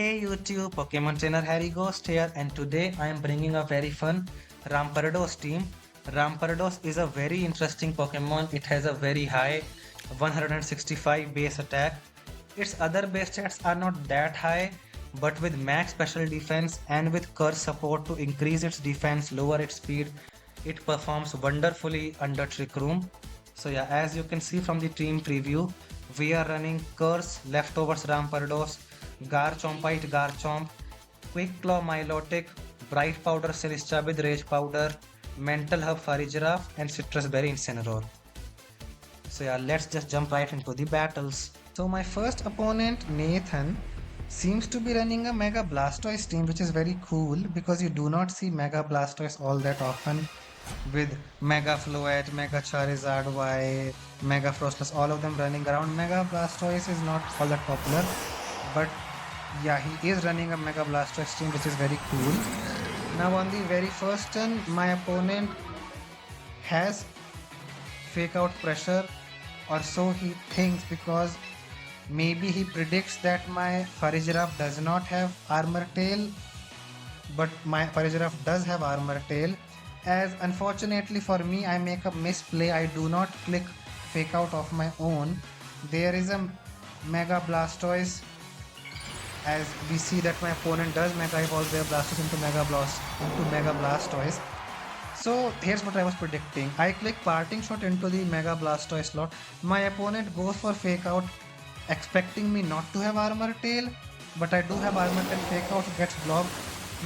Hey YouTube, Pokemon Trainer Harry Ghost here, and today I am bringing a very fun Rampardos team. Rampardos is a very interesting Pokemon. It has a very high 165 base attack. Its other base stats are not that high, but with max special defense and with curse support to increase its defense, lower its speed, it performs wonderfully under Trick Room. So yeah, as you can see from the team preview, we are running Curse, Leftovers Rampardos, Garchompite Garchomp, Quick Claw Milotic, Bright Powder Sinistra with Rage Powder, Mental Hub Furry Giraffe, and Citrus Berry Incineroar. So yeah, let's just jump right into the battles. So my first opponent, Nathan, seems to be running a Mega Blastoise team, which is very cool because you do not see Mega Blastoise all that often with Mega Floette, Mega Charizard Y, Mega Frostless, all of them running around. Mega Blastoise is not all that popular, but yeah, he is running a Mega Blastoise team, which is very cool. Now on the very first turn, my opponent has Fake Out Pressure, or so he thinks, because maybe he predicts that my Furry Giraffe does not have Armor Tail, but my Furry Giraffe does have Armor Tail. As unfortunately for me, I make a misplay. I do not click Fake Out of my own. There is a Mega Blastoise. As we see that my opponent does Mega Evolve their Blastoise into Mega Blastoise. So here's what I was predicting. I click Parting Shot into the Mega Blastoise slot. My opponent goes for Fake Out, expecting me not to have Armor Tail, but I do have Armor Tail. Fake Out gets blocked.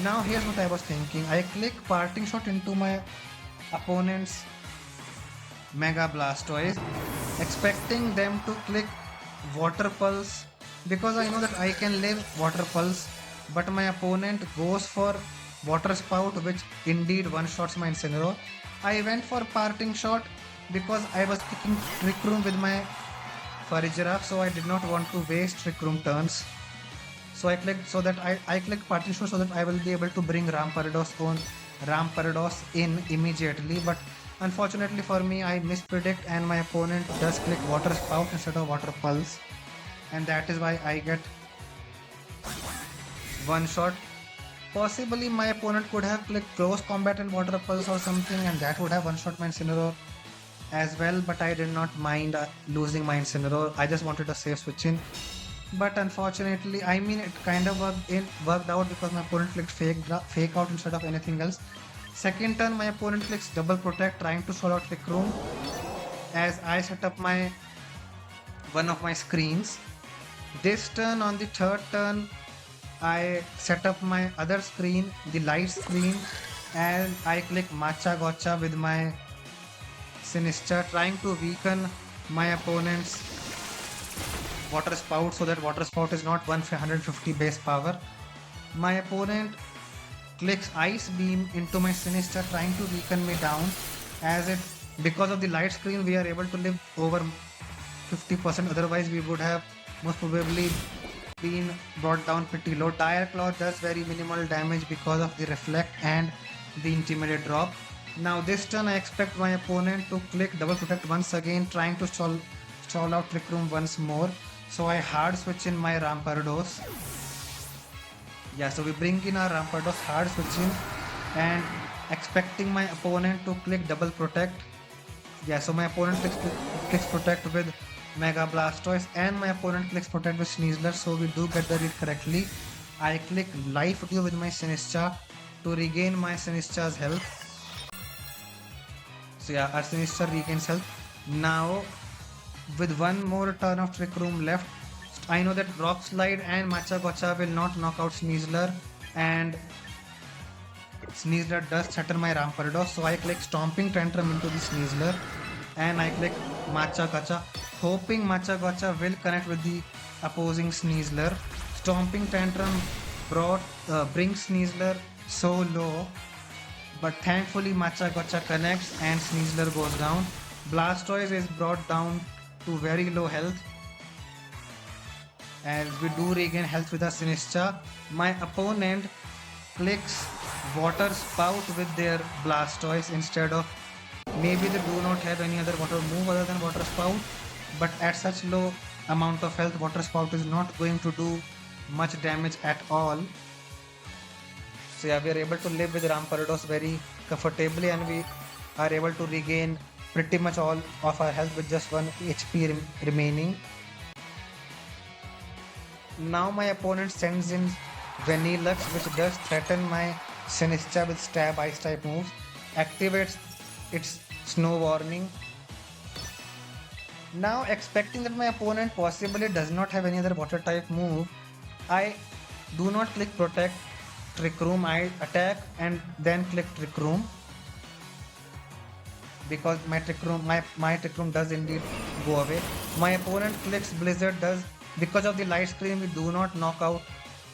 Now here's what I was thinking. I click Parting Shot into my opponent's Mega Blastoise, expecting them to click Water Pulse, because I know that I can live Water Pulse, but my opponent goes for Water Spout, which indeed one-shots my Incineroar. I went for Parting Shot because I was kicking Trick Room with my Furry Giraffe, so I did not want to waste Trick Room turns. So I clicked I clicked Parting Shot so that I will be able to bring Rampardos in immediately. But unfortunately for me, I mispredict and my opponent does click Water Spout instead of Water Pulse, and that is why I get one shot. Possibly my opponent could have clicked Close Combat and Water Pulse or something, and that would have one shot my Incineroar as well, but I did not mind losing my Incineroar. I just wanted a safe switch in. But unfortunately, I mean, it kind of worked out because my opponent clicked Fake Out instead of anything else. Second turn, my opponent clicks Double Protect, trying to solo out Trick Room. As I set up one of my screens. This turn, on the third turn, I set up my other screen, the light screen, and I click Matcha Gotcha with my Sinistra, trying to weaken my opponent's Water Spout so that Water Spout is not 150 base power. My opponent clicks Ice Beam into my Sinistra, trying to weaken me down, as it, because of the light screen, we are able to live over 50%, otherwise we would have most probably been brought down pretty low. Dire Claw does very minimal damage because of the Reflect and the Intimidate drop. Now this turn I expect my opponent to click Double Protect once again, trying to stall out Trick Room once more. So I hard switch in my Rampardos. Yeah, so we bring in our Rampardos, hard switch in, and expecting my opponent to click Double Protect. Yeah, so my opponent clicks Protect with Mega Blastoise, and my opponent clicks Protect with Sneasler, so we do get the read correctly. I click Life Dew with my Sinistra to regain my Sinistra's health. So yeah, our Sinistra regains health. Now, with one more turn of Trick Room left, I know that Rock Slide and Matcha Gotcha will not knock out Sneasler, and Sneasler does shatter my Rampardos, so I click Stomping Tantrum into the Sneasler, and I click Matcha Gotcha, hoping Matcha Gotcha will connect with the opposing Sneasler. Stomping Tantrum brings Sneasler so low, but thankfully Matcha Gotcha connects and Sneasler goes down. Blastoise is brought down to very low health, and we do regain health with our Sinistra. My opponent clicks Water Spout with their Blastoise instead of, maybe they do not have any other water move other than Water Spout, but at such low amount of health, Water Spout is not going to do much damage at all. So yeah, we are able to live with Rampardos very comfortably, and we are able to regain pretty much all of our health with just 1 HP remaining. Now my opponent sends in Vanillux, which does threaten my Sinistcha with stab ice type moves, activates its snow warning. Now, expecting that my opponent possibly does not have any other water type move, I do not click protect Trick Room. I attack and then click Trick Room, because my Trick Room does indeed go away. My opponent clicks Blizzard, does because of the light screen we do not get knocked out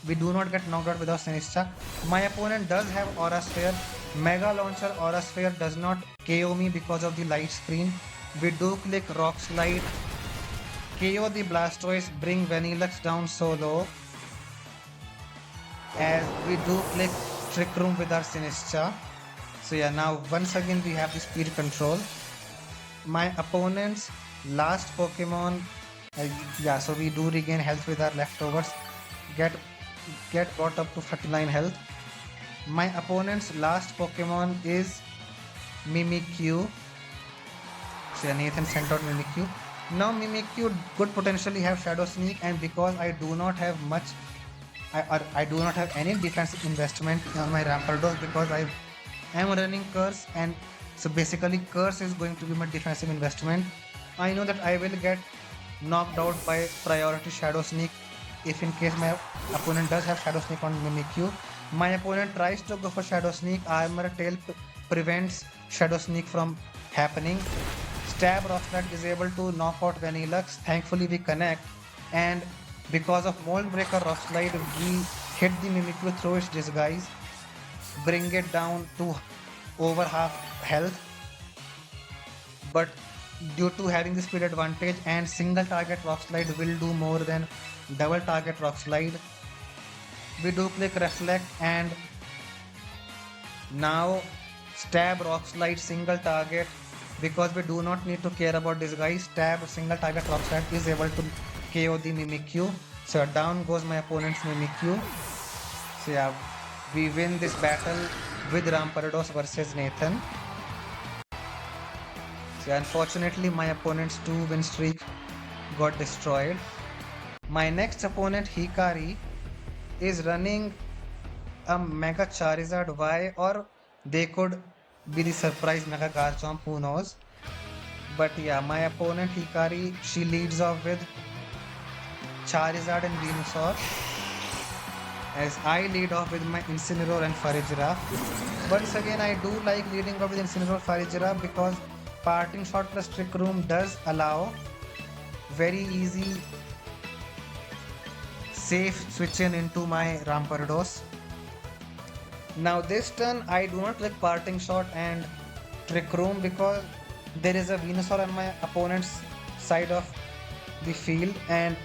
without Sinistcha. My opponent does have Aura Sphere. Mega Launcher Aura Sphere does not KO me because of the light screen. We do click Rock Slide, KO the Blastoise, bring Vanillux down so low, as we do click Trick Room with our Sinistcha. So yeah, now once again we have the speed control. My opponent's last Pokemon, so we do regain health with our leftovers, get brought up to 39 health. My opponent's last Pokemon is Mimikyu. So yeah, Nathan sent out Mimikyu. Now Mimikyu could potentially have Shadow Sneak, and because I do not have much, I do not have any defensive investment on my Rampardos, because I am running Curse, and so basically Curse is going to be my defensive investment. I know that I will get knocked out by priority Shadow Sneak if in case my opponent does have Shadow Sneak on Mimikyu. My opponent tries to go for Shadow Sneak. Armor Tail prevents Shadow Sneak from happening. Stab Rock Slide is able to knock out Vanillux. Thankfully we connect, and because of Mold Breaker Rock Slide, we hit the Mimikyu through its disguise, bring it down to over half health. But due to having the speed advantage and single target Rock Slide will do more than double target Rock Slide, we do click Reflect, and now Stab Rock Slide single target, because we do not need to care about disguise. Stab single target Rock Slide is able to KO the Mimikyu. So down goes my opponent's Mimikyu. So yeah, we win this battle with Rampardos versus Nathan. So unfortunately my opponent's 2-win streak got destroyed. My next opponent, Hikari, is running a Mega Charizard Y, or they could be the surprise Mega Garchomp, who knows. But yeah, my opponent Hikari, she leads off with Charizard and Venusaur, as I lead off with my Incineroar and Farigiraf. Once again, I do like leading off with Incineroar, Farigiraf, because Parting Shot plus Trick Room does allow very easy safe switch in into my Rampardos. Now this turn I do not click Parting Shot and Trick Room, because there is a Venusaur on my opponent's side of the field, and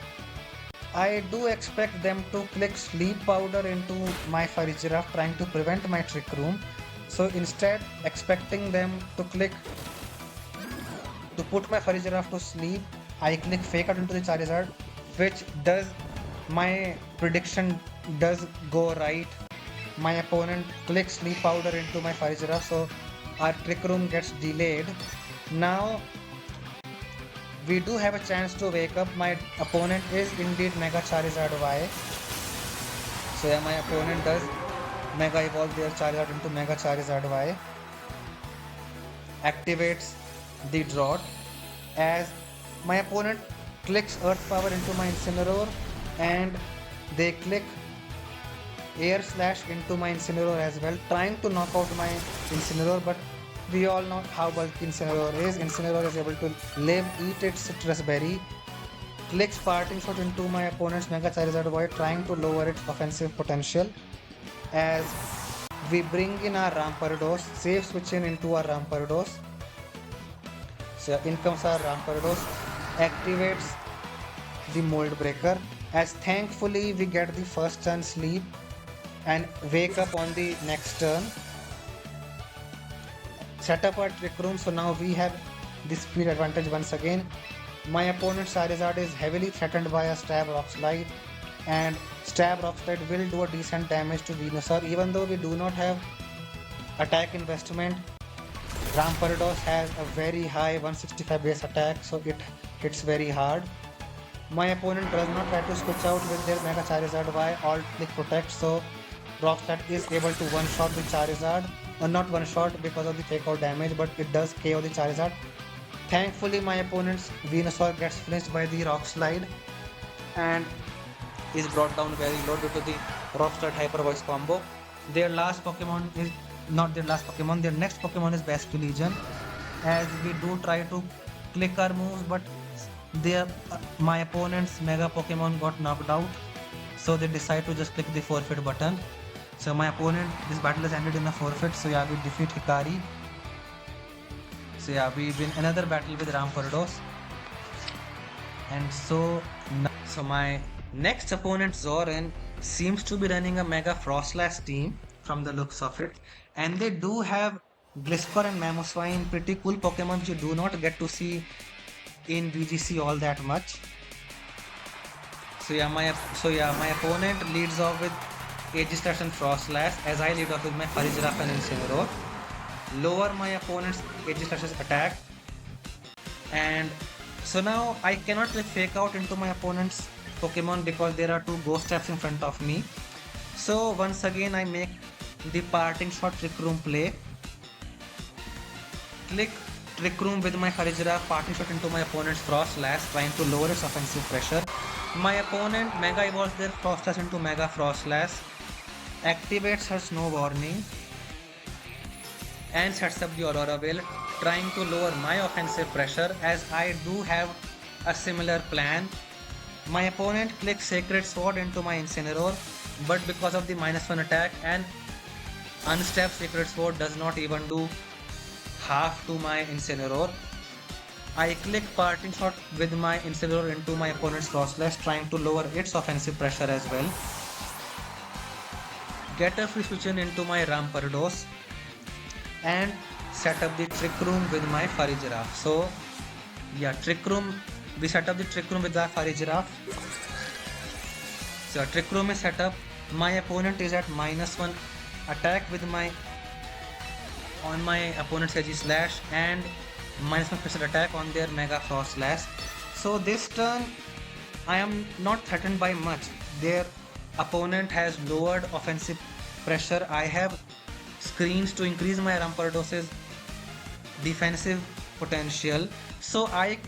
I do expect them to click Sleep Powder into my Farigiraf, trying to prevent my Trick Room. So instead, expecting them to put my Farigiraf to sleep, I click Fake Out into the Charizard, which does, my prediction does go right. My opponent clicks Sleep Powder into my Farigiraf, so our Trick Room gets delayed. Now we do have a chance to wake up. My opponent is indeed Mega Charizard Y. So yeah, my opponent does Mega Evolve their Charizard into Mega Charizard Y. Activates the Drought, as my opponent clicks Earth Power into my Incineroar, and they click Air Slash into my Incineroar as well, trying to knock out my Incineroar, but we all know how bulky Incineroar is. Incineroar is able to live, eat its Citrus Berry, clicks Parting Shot into my opponent's Mega Charizard Y, trying to lower its offensive potential, as we bring in our Rampardos, safe switch in into our Rampardos. So in comes our Rampardos, activates the Mold Breaker, as thankfully we get the first turn sleep and wake up on the next turn. Set up our Trick Room, so now we have the speed advantage once again. My opponent's Charizard is heavily threatened by a Stab Rock Slide. and stab rock slide will do a decent damage to Venusaur. Even though we do not have attack investment, Rampardos has a very high 165 base attack, so it hits very hard. My opponent does not try to switch out with their Mega Charizard by alt click protect, so Rock Slide is able to one shot the Charizard. Not one shot because of the fake out damage, but it does KO the Charizard. Thankfully, my opponent's Venusaur gets finished by the Rock Slide and is brought down very low due to the Rock Slide Hyper Voice combo. Their last Pokemon is not their last Pokemon, their next Pokemon is Basculegion. As we do try to click our moves, but my opponent's Mega Pokemon got knocked out, so they decide to just click the forfeit button. So my opponent, this battle has ended in a forfeit, so yeah, we defeat Hikari. So yeah, we win another battle with Rampardos. And so my next opponent Zoran seems to be running a Mega Frostlass team from the looks of it. And they do have Gliscor and Mamoswine, pretty cool Pokemon which you do not get to see in VGC all that much. So yeah, my opponent leads off with Aegislash and Frostlash, as I lead off with my Farigiraf and Incineroar. Lower my opponent's Aegislash's attack, and so now I cannot click Fake Out into my opponent's Pokemon because there are two Ghost types in front of me. So once again I make the Parting Shot Trick Room play. Click Trick Room with my Farigiraf, Parting Shot into my opponent's Frostlash, trying to lower its offensive pressure. My opponent Mega Evolves their Frostlash into Mega Frostlash, activates her Snow Warning, and sets up the Aurora Veil, trying to lower my offensive pressure, as I do have a similar plan. My opponent clicks Sacred Sword into my Incineroar, but because of the -1 attack and unstepped Sacred Sword does not even do half to my Incineroar. I click Parting Shot with my Incineroar into my opponent's Frostlash, trying to lower its offensive pressure as well. Get a free switch in into my Rampardos and set up the Trick Room with my Farigiraf. So yeah, we set up the Trick Room with our Farigiraf. So Trick Room is set up. My opponent is at -1 attack with my opponent's Aegislash and -1 special attack on their Mega Frostlash. So this turn I am not threatened by much. Their opponent has lowered offensive pressure. I have screens to increase my Rampardos' defensive potential. So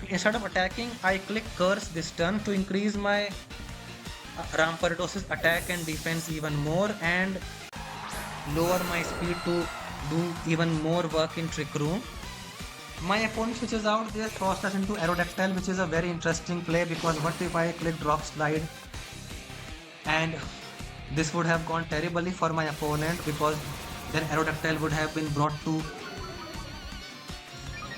instead of attacking, I click Curse this turn to increase my Rampardos' attack and defense even more and lower my speed to do even more work in Trick Room. My opponent switches out their Frostlash into Aerodactyl, which is a very interesting play because what if I clicked Rock Slide, and this would have gone terribly for my opponent because then Aerodactyl would have been brought to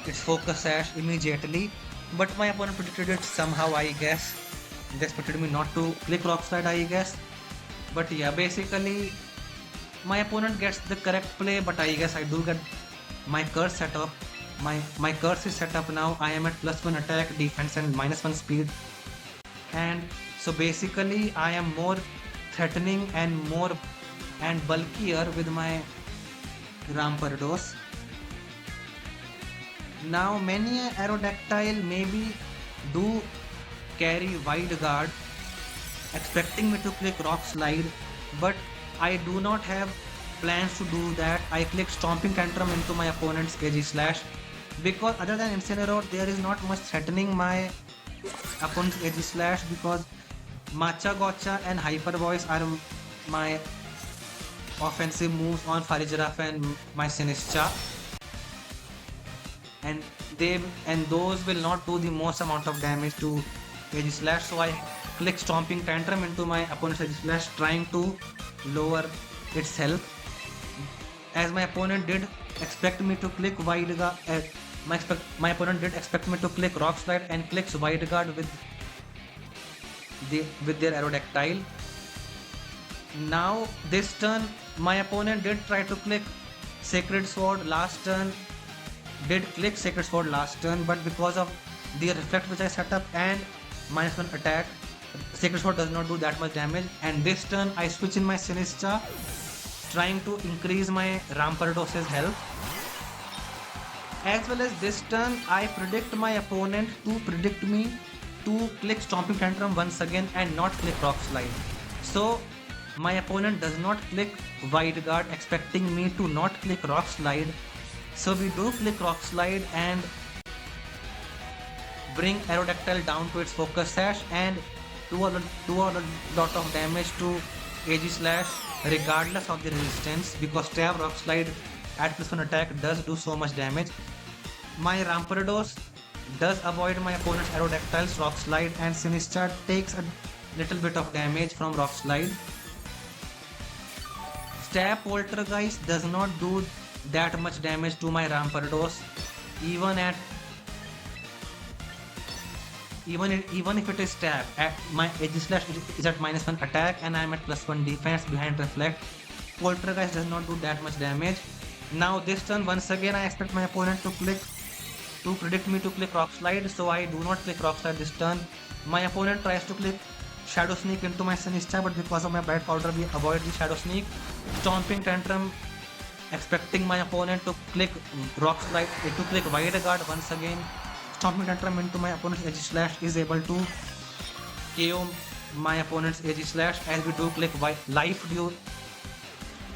its focus sash immediately. But my opponent predicted it somehow, I guess. They expected me not to click Rock Slide, I guess. But yeah, basically my opponent gets the correct play, but I guess I do get my curse set up. My curse is set up now. I am at +1 attack, defense and -1 speed. And so basically I am more threatening and bulkier with my Rampardos. Now many Aerodactyl maybe do carry Wide Guard, expecting me to click Rock Slide, but I do not have plans to do that. I click Stomping Tantrum into my opponent's Aegislash because other than Incineroar there is not much threatening my opponent's Aegislash because Matcha Gotcha and Hyper Voice are my offensive moves on Farigiraf and my Sinistcha, and those will not do the most amount of damage to Aegislash. So I click Stomping Tantrum into my opponent's Aegislash, trying to lower its health. As my opponent did expect me to click Wide Guard, my opponent did expect me to click Rock Slide and clicks Wide Guard with their Aerodactyl. Now this turn my opponent did try to click Sacred Sword last turn, but because of the reflect which I set up and -1 attack, Sacred Sword does not do that much damage. And this turn I switch in my Sinistcha, trying to increase my Rampardos' health. As well as this turn I predict my opponent to predict me to click Stomping Tantrum once again and not click Rock Slide. So my opponent does not click Wide Guard, expecting me to not click Rock Slide. So we do click Rock Slide and bring Aerodactyl down to its focus sash and do a lot of damage to AG Slash regardless of the resistance, because Stab Rock Slide at +1 attack does do so much damage. My Rampardos does avoid my opponent's Aerodactyl's Rock Slide, and Sinistcha takes a little bit of damage from Rock Slide. Stab Poltergeist does not do that much damage to my Rampardos, even if it is stab. My Edge Slash is at -1 attack and I am at +1 defense behind Reflect. Poltergeist does not do that much damage. Now this turn, once again I expect my opponent to predict me to click Rock Slide, so I do not click Rock Slide this turn. My opponent tries to click Shadow Sneak into my Sinistcha, but because of my Bright Powder we avoid the Shadow Sneak. Stomping Tantrum, expecting my opponent to click Rock Slide, to click Wide Guard once again. Stomping Tantrum into my opponent's Edge Slash is able to KO my opponent's Edge Slash, as we do click Life Dew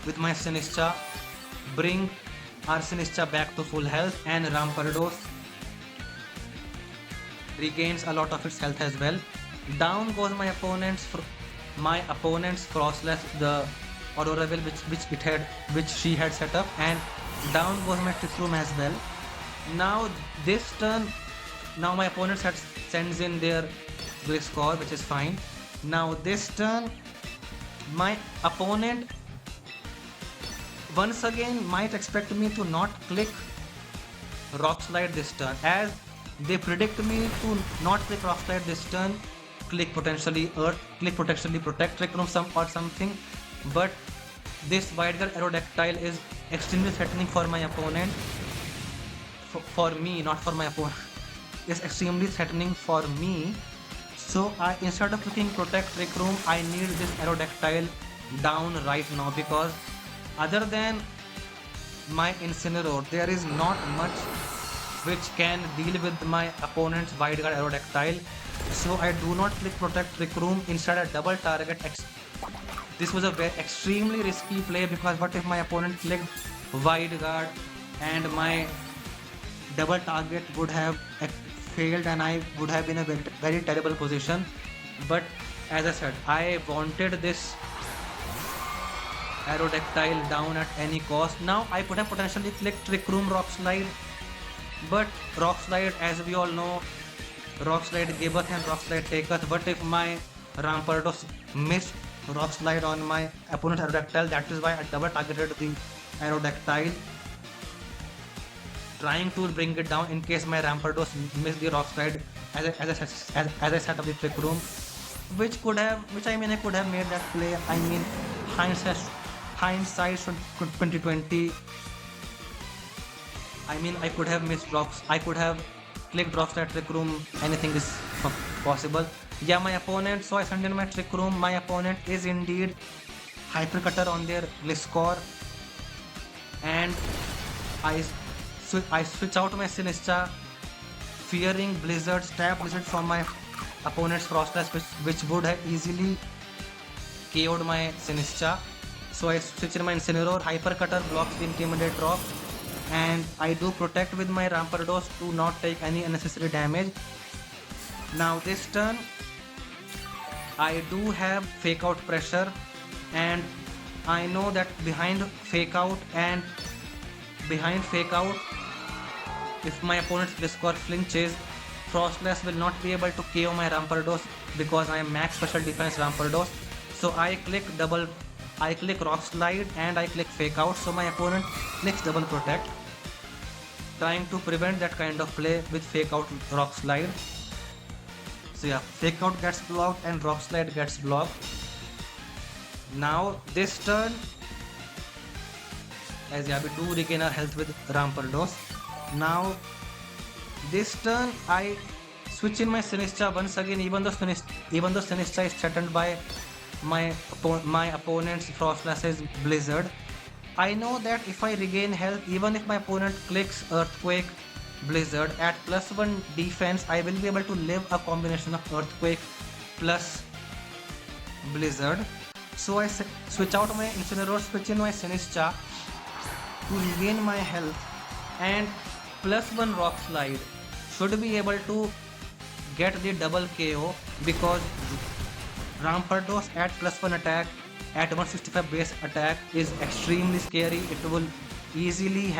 with my Sinistcha, bring our Sinistcha back to full health, and Rampardos regains a lot of its health as well. Down goes my opponent's Frostless, the Aurora Will which she had set up, and down goes my Trick Room as well. Now this turn, my opponent sends in their Gliscor, which is fine. Now this turn, my opponent once again might expect me to not click Rock Slide this turn, as they predict me to not click Rock Slide this turn, click potentially Earth, click potentially Protect Trick Room or something. But this Wide Guard Aerodactyl is extremely threatening for my opponent. For me, not for my opponent. Is extremely threatening for me. So instead of clicking Protect Trick Room, I need this Aerodactyl down right now, because other than my Incineroar, there is not much which can deal with my opponent's Wide Guard Aerodactyl. So I do not click Protect Trick Room, instead I double target. This was a very extremely risky play, because what if my opponent clicked Wide Guard and my double target would have failed and I would have been in a very terrible position. But as I said, I wanted this Aerodactyl down at any cost. Now I could have potentially clicked Trick Room Rock Slide, but Rock Slide, as we all know, Rock Slide giveth and Rock Slide taketh. What if my Rampardos missed Rock Slide on my opponent's Aerodactyl? That is why I double targeted the Aerodactyl, trying to bring it down in case my Rampardos missed the Rock Slide, as I set up the Trick Room, I could have made that play. I mean, hindsight 2020. I mean, I could have missed rocks. I could have clicked Rock Slide, Trick Room. Anything is possible. Yeah, my opponent. So I send in my Trick Room. My opponent is indeed Hyper Cutter on their Gliscor, and I switch out my Sinistcha, fearing Blizzard, Stab Blizzard from my opponent's Frostless, which would have easily KO'd my Sinistcha. So I switch in my Incineroar. Hyper Cutter blocks the Intimidate Rock, and I do protect with my Rampardos to not take any unnecessary damage. Now this turn, I do have Fake Out Pressure, and I know that behind Fake Out, if my opponent's Gliscor flinches, Frostless will not be able to KO my Rampardos, because I am max special defense Rampardos. So I click Rock Slide and I click Fake Out, so my opponent clicks Double Protect, trying to prevent that kind of play with Fake Out Rock Slide. So yeah, Fake Out gets blocked and Rock Slide gets blocked. Now this turn, as yeah, we do regain our health with Rampardos. Now this turn I Switch in my Sinistra once again, even though Sinistra is threatened by my opponent's Frostlass's Blizzard. I know that if I regain health, even if my opponent clicks Earthquake Blizzard at +1 defense, I will be able to live a combination of Earthquake plus Blizzard. So I switch out my Incineroar, switch in my Sinistra to regain my health, and +1 Rock Slide should be able to get the double KO because Rampardos at +1 attack at 165 base attack is extremely scary. It will easily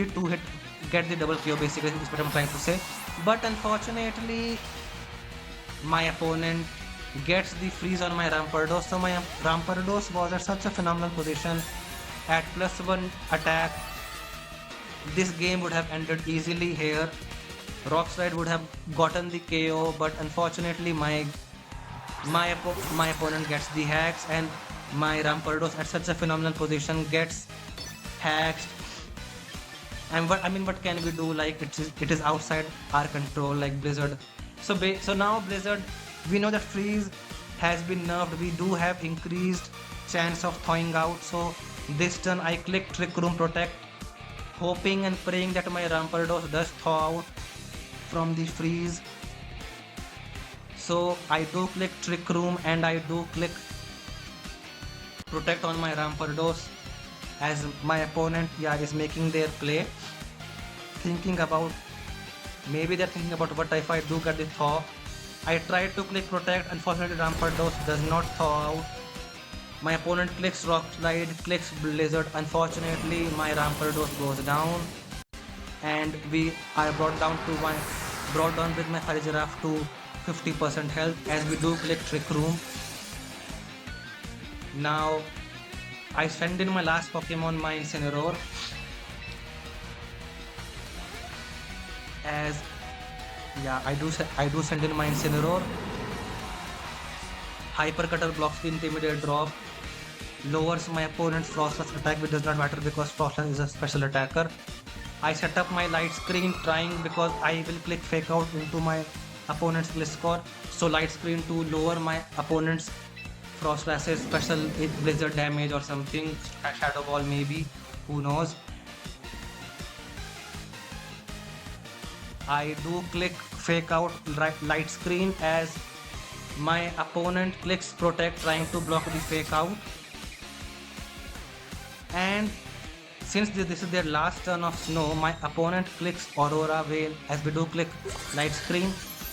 two hit get the double KO, basically is what I'm trying to say. But unfortunately my opponent gets the freeze on my Rampardos. So my Rampardos was at such a phenomenal position at +1 attack. This game would have ended easily here. Rockslide would have gotten the KO, but unfortunately my opponent gets the hacks, and my Rampardos at such a phenomenal position gets hacked. And what can we do? Like it is outside our control, like Blizzard. So now Blizzard, we know that freeze has been nerfed. We do have increased chance of thawing out. So this turn I click Trick Room Protect, hoping and praying that my Rampardos does thaw out from the freeze. So I do click Trick Room and I do click Protect on my Rampardos as my opponent is making their play, maybe they're thinking about what if I do get the thaw. I tried to click Protect, unfortunately Rampardos does not thaw out. My opponent clicks Rock Slide, clicks Blizzard, unfortunately my Rampardos goes down, and I brought down with my Fire Giraffe to 50% health as we do click Trick Room. Now I send in my last Pokemon, my Incineroar, as I do send in my Incineroar. Hyper Cutter blocks the Intimidate drop, lowers my opponent's Frostlass attack, which does not matter because Frostlass is a special attacker. I set up my light screen because I will click Fake Out into my opponent's Gliscor. So light screen to lower my opponent's Frostlass's special Blizzard damage or something, Shadow Ball maybe, who knows. I do click Fake Out light screen as my opponent clicks Protect, trying to block the Fake Out. And since this is their last turn of Snow, my opponent clicks Aurora Veil as we do click light screen,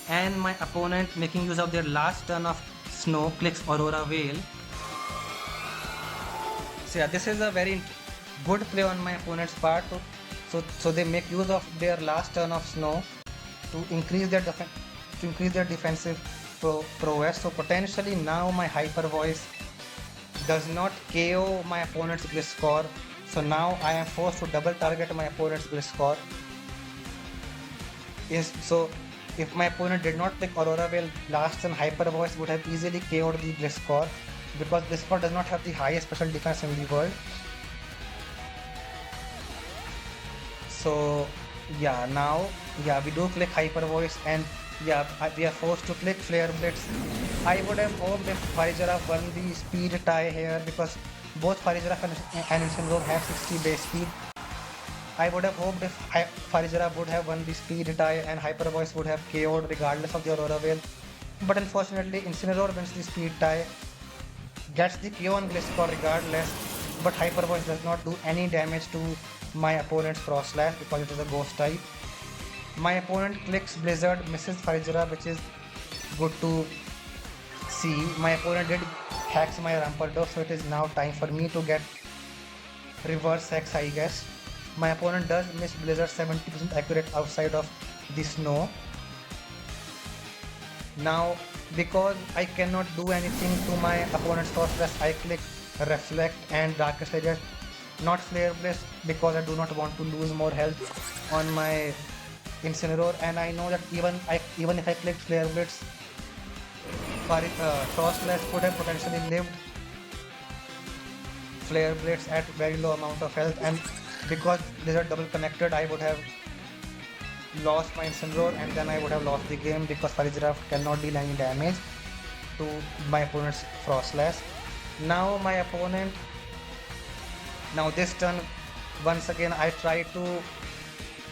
and my opponent, making use of their last turn of Snow, clicks Aurora Veil. So this is a very good play on my opponent's part. So they make use of their last turn of Snow to increase their defensive prowess. So potentially now my Hyper Voice does not KO my opponent's Gliscor. So now I am forced to double target my opponent's Gliscor. So if my opponent did not pick Aurora Veil last turn, Hyper Voice would have easily KO'd the Gliscor, because Gliscor does not have the highest special defense in the world. So now we do click Hyper Voice, and we are forced to click Flare Blitz. I would have hoped if Fire Giraffe won the speed tie here, because both Fire Giraffe and Incineroar have 60 base speed. I would have hoped if Fire Giraffe would have won the speed tie and Hyper Voice would have KO'd regardless of the Aurora Veil. But unfortunately Incineroar wins the speed tie, gets the KO on Gliscor regardless, but Hyper Voice does not do any damage to my opponent's Frostlass because it is a ghost type. My opponent clicks Blizzard, misses Fire Giraffe, which is good to see. My opponent did hacks my Rampardos, so it is now time for me to get reverse hex, I guess. My opponent does miss Blizzard, 70% accurate outside of the Snow. Now, because I cannot do anything to my opponent's Frostlass, I click Reflect and Darkest Area, not Flare Blitz, because I do not want to lose more health on my Incineroar, and I know that even if I clicked Flare Blitz, Frostlass could have potentially lived Flare Blitz at very low amount of health, and because Blizzard double connected, I would have lost my Incineroar, and then I would have lost the game because Fire Giraffe cannot deal any damage to my opponent's Frostlass. Now my opponent, now this turn, once again I try to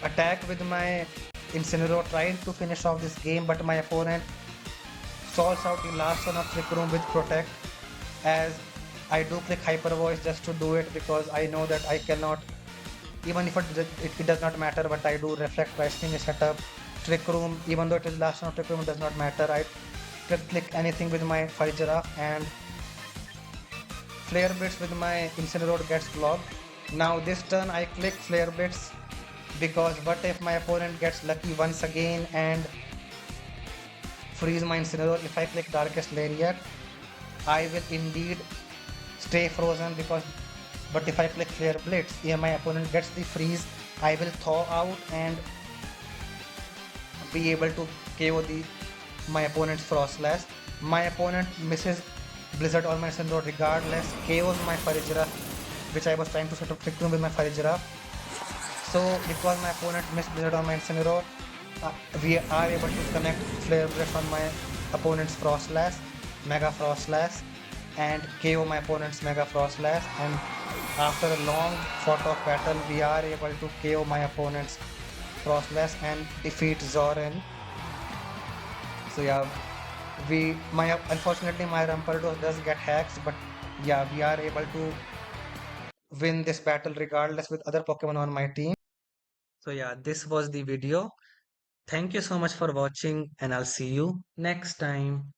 attack with my Incineroar, trying to finish off this game, but my opponent solves out the last one of Trick Room with Protect, as I do click Hyper Voice just to do it because I know that I cannot, even if it does not matter, but I do Reflect Pricing setup, Trick Room, even though it is last one of Trick Room, it does not matter. I click anything with my Fire Giraffe, and Flare Blitz with my Incineroar gets blocked. Now this turn I click Flare Blitz because what if my opponent gets lucky once again and freeze my Incineroar? If I click Darkest Lariat, I will indeed stay frozen because, but if I click Flare Blitz, if my opponent gets the freeze, I will thaw out and be able to KO my opponent's Frostlass. My opponent misses Blizzard on my Incineroar regardless, KOs my Fire Giraffe, which I was trying to set up Trick Room with my Fire Giraffe. So because my opponent missed Blizzard on my Incineroar, we are able to connect Flare Blitz on my opponent's Frostlass, Mega Frostlass, and KO my opponent's Mega Frostlass. And after a long fought-off battle, we are able to KO my opponent's Frostlass and defeat Zoran. So yeah, unfortunately my Rampardos does get hacked, but yeah, we are able to win this battle regardless with other Pokemon on my team. So yeah, this was the video. Thank you so much for watching, and I'll see you next time.